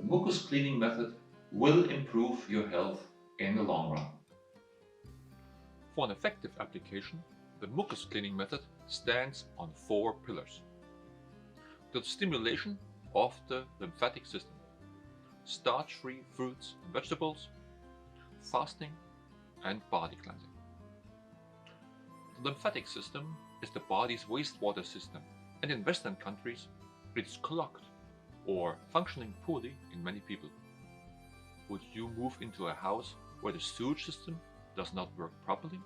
mucus cleaning method will improve your health in the long run. For an effective application, the mucus cleaning method stands on 4 pillars. The stimulation of the lymphatic system, starch-free fruits and vegetables, fasting, and body cleansing. The lymphatic system is the body's wastewater system, and in Western countries it is clogged or functioning poorly in many people. Would you move into a house where the sewage system does not work properly?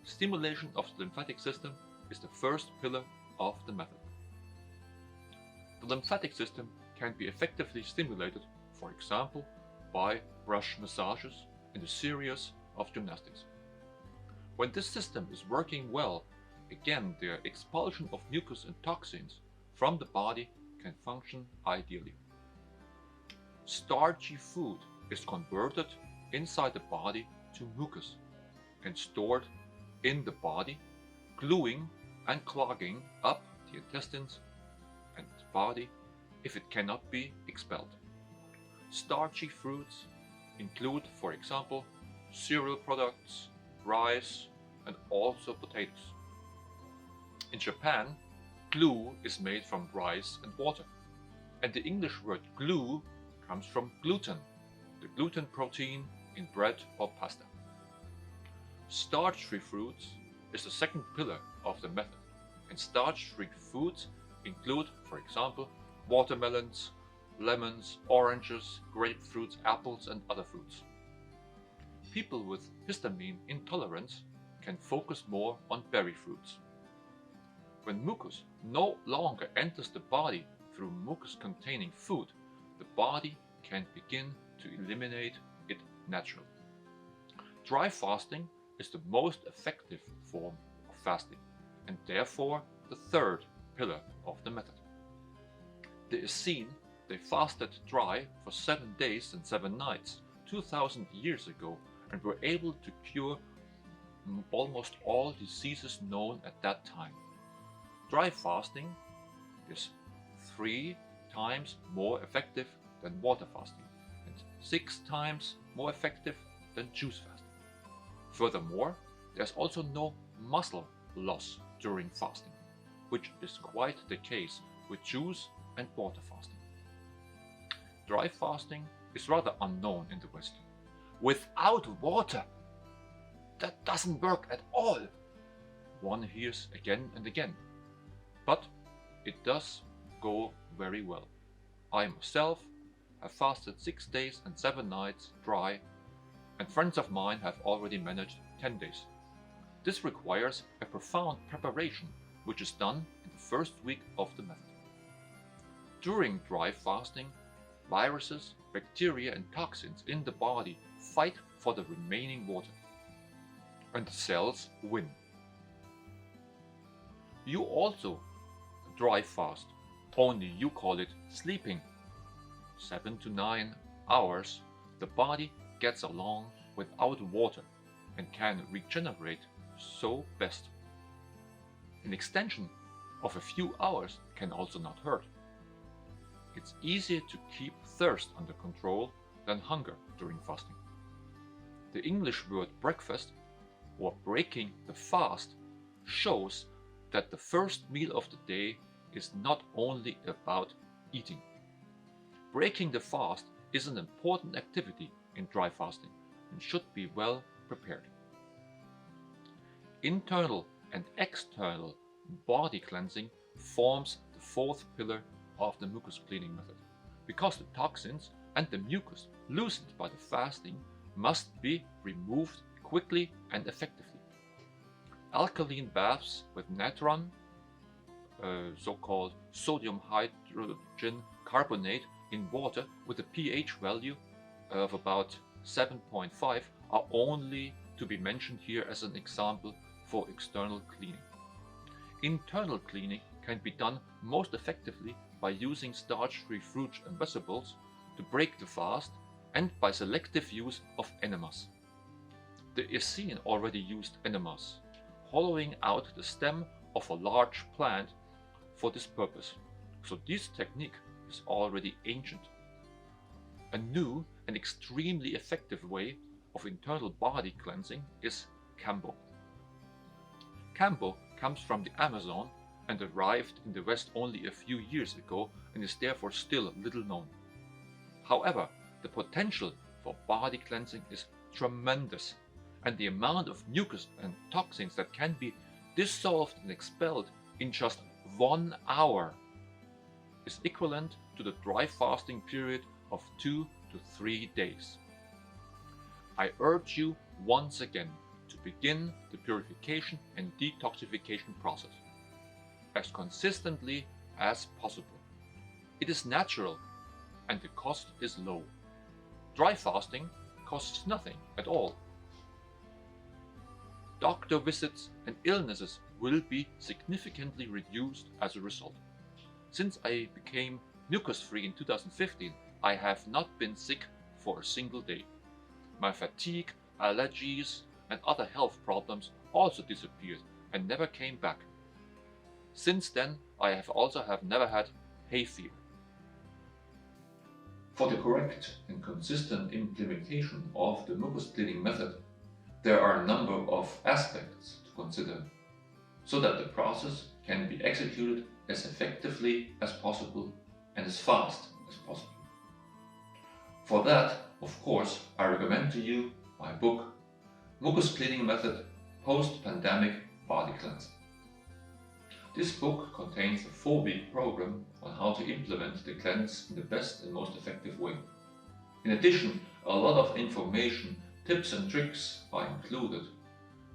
Stimulation of the lymphatic system is the first pillar of the method. The lymphatic system can be effectively stimulated, for example, by brush massages and a series of gymnastics. When this system is working well, again the expulsion of mucus and toxins from the body can function ideally. Starchy food is converted inside the body to mucus and stored in the body, gluing and clogging up the intestines and body if it cannot be expelled. Starchy fruits include, for example, cereal products, rice, and also potatoes. In Japan, glue is made from rice and water, and the English word glue comes from gluten, the gluten protein in bread or pasta. Starch-free fruits is the second pillar of the method, and starch-free foods include, for example, watermelons, lemons, oranges, grapefruits, apples, and other fruits. People with histamine intolerance can focus more on berry fruits. When mucus no longer enters the body through mucus-containing food, the body can begin to eliminate it naturally. Dry fasting is the most effective form of fasting, and therefore the third pillar of the method. The Essene, they fasted dry for 7 days and 7 nights 2000 years ago and were able to cure almost all diseases known at that time. Dry fasting is 3 times more effective than water fasting and 6 times more effective than juice fasting. Furthermore, there's also no muscle loss during fasting, which is quite the case with juice and water fasting. Dry fasting is rather unknown in the West. Without water, that doesn't work at all, one hears again and again. But it does go very well. I myself have fasted 6 days and 7 nights dry, and friends of mine have already managed 10 days. This requires a profound preparation, which is done in the first week of the method. During dry fasting, viruses, bacteria and toxins in the body fight for the remaining water, and the cells win. You also dry fast, only you call it sleeping. 7 to 9 hours, the body gets along without water and can regenerate so best. An extension of a few hours can also not hurt. It's easier to keep thirst under control than hunger during fasting. The English word breakfast, or breaking the fast, shows that the first meal of the day is not only about eating. Breaking the fast is an important activity in dry fasting and should be well prepared. Internal and external body cleansing forms the fourth pillar of the mucus cleaning method, because the toxins and the mucus loosened by the fasting must be removed quickly and effectively. Alkaline baths with natron, so-called sodium hydrogen carbonate in water with a pH value of about 7.5 are only to be mentioned here as an example for external cleaning. Internal cleaning can be done most effectively by using starch-free fruits and vegetables to break the fast and by selective use of enemas. The Essene already used enemas, hollowing out the stem of a large plant for this purpose, so this technique is already ancient. A new and extremely effective way of internal body cleansing is Kambo. Kambo comes from the Amazon and arrived in the West only a few years ago and is therefore still little known. However, the potential for body cleansing is tremendous, and the amount of mucus and toxins that can be dissolved and expelled in just 1 hour is equivalent to the dry fasting period of 2 to 3 days. I urge you once again to begin the purification and detoxification process as consistently as possible. It is natural and the cost is low. Dry fasting costs nothing at all. Doctor visits and illnesses will be significantly reduced as a result. Since I became mucus-free in 2015, I have not been sick for a single day. My fatigue, allergies, and other health problems also disappeared and never came back. Since then, I have never had hay fever. For the correct and consistent implementation of the mucus cleaning method, there are a number of aspects to consider so that the process can be executed as effectively as possible and as fast as possible. For that, of course, I recommend to you my book, Mucus Cleaning Method Post-Pandemic Body Cleansing. This book contains a 4-week program on how to implement the cleanse in the best and most effective way. In addition, a lot of information, tips and tricks are included,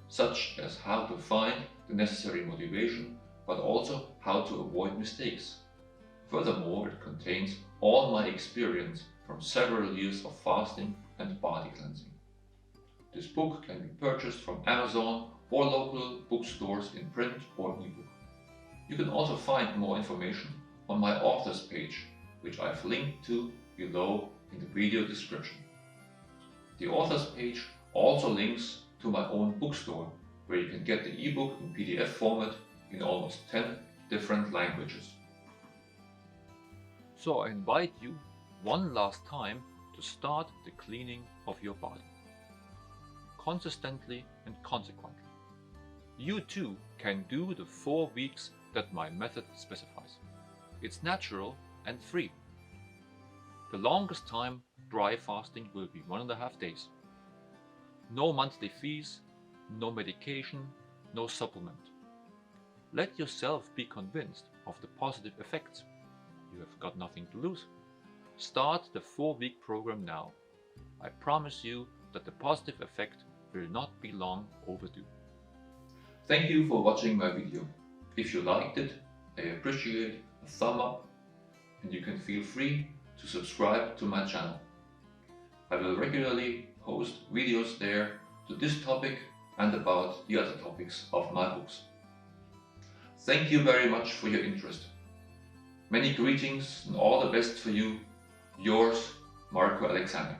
such as how to find the necessary motivation, but also how to avoid mistakes. Furthermore, it contains all my experience from several years of fasting and body cleansing. This book can be purchased from Amazon or local bookstores in print or ebook. You can also find more information on my authors page, which I've linked to below in the video description. The authors page also links to my own bookstore, where you can get the ebook in PDF format in almost 10 different languages. So I invite you one last time to start the cleaning of your body, consistently and consequently. You too can do the 4 weeks that my method specifies. It's natural and free. The longest time dry fasting will be 1.5 days. No monthly fees, no medication, no supplement. Let yourself be convinced of the positive effects. You have got nothing to lose. Start the 4-week program now. I promise you that the positive effect will not be long overdue. Thank you for watching my video. If you liked it, I appreciate a thumb up, and you can feel free to subscribe to my channel. I will regularly post videos there to this topic and about the other topics of my books. Thank you very much for your interest. Many greetings and all the best for you. Yours, Marco Alexander.